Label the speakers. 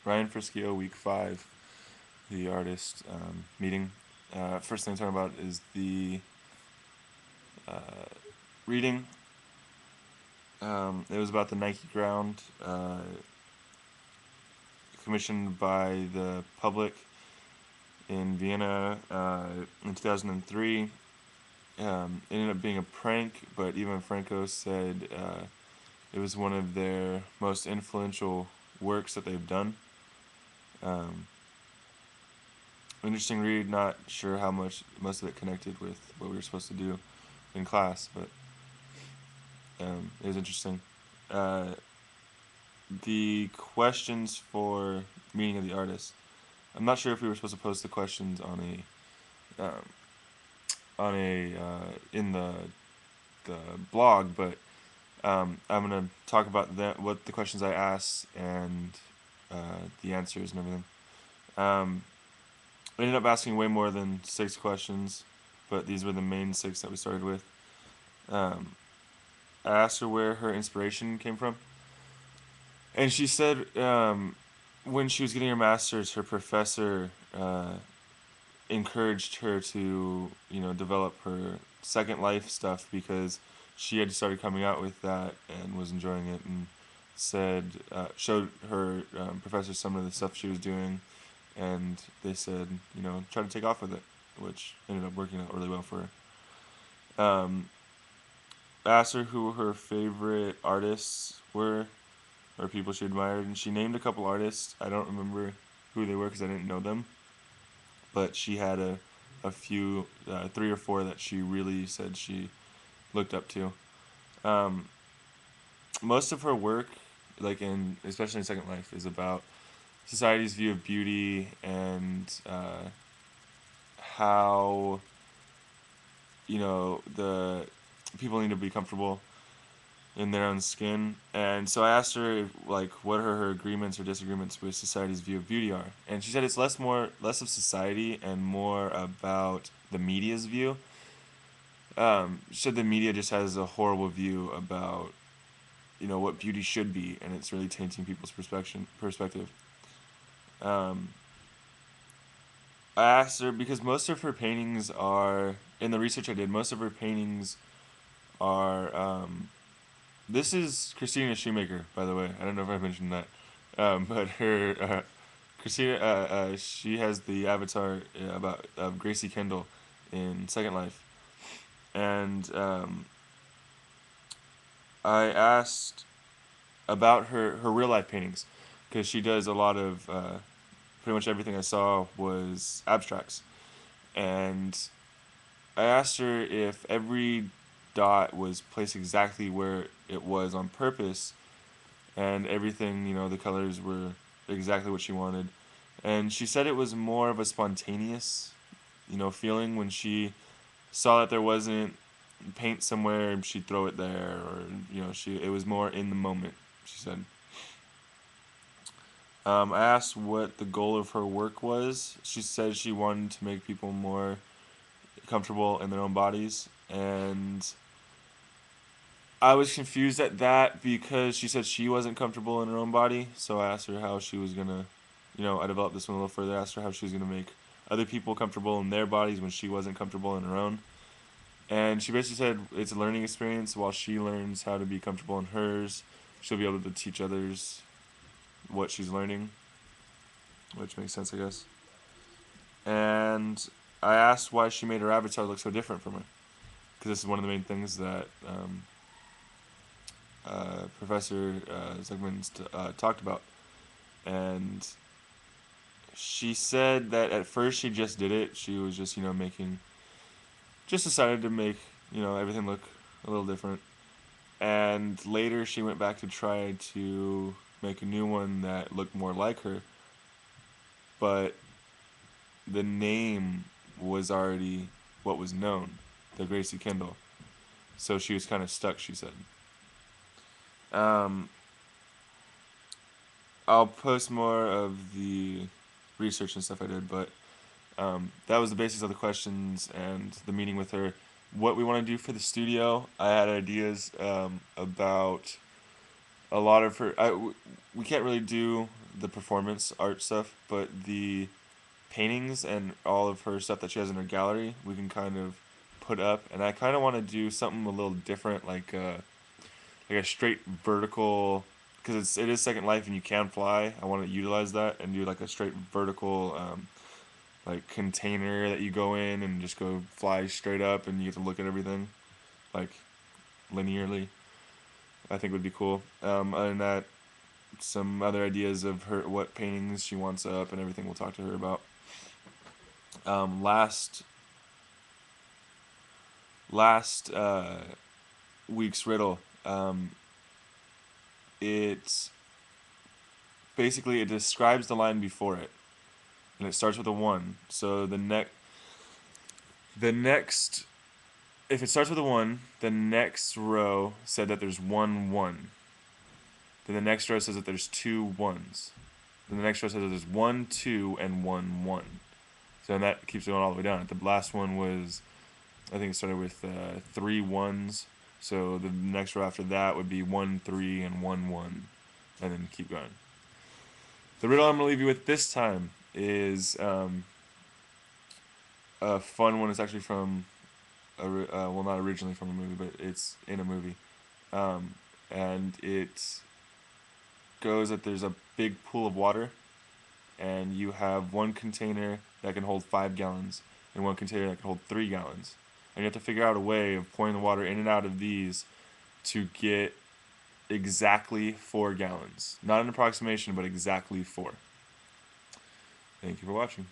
Speaker 1: Ryan Frischio, week 5, the artist meeting. First thing I'm talking about is the reading. It was about the Nike ground, commissioned by the public in Vienna in 2003. It ended up being a prank, but even Franco said it was one of their most influential works that they've done. Um, Interesting read. Not sure how much most of it connected with what we were supposed to do in class, but it was interesting. Uh, the questions for meeting of the artist. I'm not sure if we were supposed to post the questions on a in the blog, but I'm gonna talk about what the questions I asked and the answers and everything. Um, I ended up asking way more than 6 questions, but these were the main 6 that we started with. Um, I asked her where her inspiration came from, and she said when she was getting her master's, her professor encouraged her to, develop her Second Life stuff because she had started coming out with that and was enjoying it, and showed her professor some of the stuff she was doing, and they said, try to take off with it, which ended up working out really well for her. I asked her who her favorite artists were or people she admired, and she named a couple artists. I don't remember who they were because I didn't know them, but she had a few, 3 or 4 that she really said she looked up to. Um, Most of her work, especially in Second Life, is about society's view of beauty and how the people need to be comfortable in their own skin. And so I asked her what her agreements or disagreements with society's view of beauty are, and she said it's less of society and more about the media's view. She said the media just has a horrible view about what beauty should be, and it's really tainting people's perspective. Um, I asked her because most of her paintings are in the research I did. Most of her paintings are. This is Christina Shoemaker, by the way. I don't know if I mentioned that, but her Christina, she has the avatar about of Gracie Kendall in Second Life, and I asked about her real life paintings because she does a lot of pretty much everything I saw was abstracts, and I asked her if every dot was placed exactly where it was on purpose, and everything, the colors were exactly what she wanted. And she said it was more of a spontaneous, feeling when she saw that there wasn't paint somewhere, she'd throw it there, or it was more in the moment. She said. I asked what the goal of her work was. She said she wanted to make people more comfortable in their own bodies, and I was confused at that because she said she wasn't comfortable in her own body. So I asked her how she was gonna, I developed this one a little further. I asked her how she was gonna make other people comfortable in their bodies when she wasn't comfortable in her own. And she basically said it's a learning experience. While she learns how to be comfortable in hers, she'll be able to teach others what she's learning, which makes sense, I guess. And I asked why she made her avatar look so different from her, because this is one of the main things that Professor Zugman talked about. And she said that at first she just did it. She was just, just decided to make, everything look a little different. And later she went back to try to make a new one that looked more like her. But the name was already what was known, the Gracie Kendall. So she was kind of stuck, she said. Um, I'll post more of the research and stuff I did, but that was the basis of the questions and the meeting with her. What we want to do for the studio, I had ideas about a lot of her. We can't really do the performance art stuff, but the paintings and all of her stuff that she has in her gallery, we can kind of put up. And I kind of want to do something a little different, like a straight vertical, because it is Second Life and you can fly. I want to utilize that and do like a straight vertical, like container that you go in and just go fly straight up, and you get to look at everything like linearly. I think would be cool. Other than that, some other ideas of her what paintings she wants up and everything we'll talk to her about. Last week's riddle. It basically it describes the line before it, and it starts with a one. So the next if it starts with a one, the next row said that there's one one. Then the next row says that there's two ones. Then the next row says that there's one two and one one. So then that keeps going all the way down. The last one was, I think it started with three ones. So the next row after that would be one three and one one, and then keep going. The riddle I'm gonna leave you with this time is a fun one. It's actually from well, not originally from a movie, but it's in a movie. And it goes that there's a big pool of water, and you have one container that can hold 5 gallons, and one container that can hold 3 gallons. And you have to figure out a way of pouring the water in and out of these to get exactly 4 gallons. Not an approximation, but exactly 4. Thank you for watching.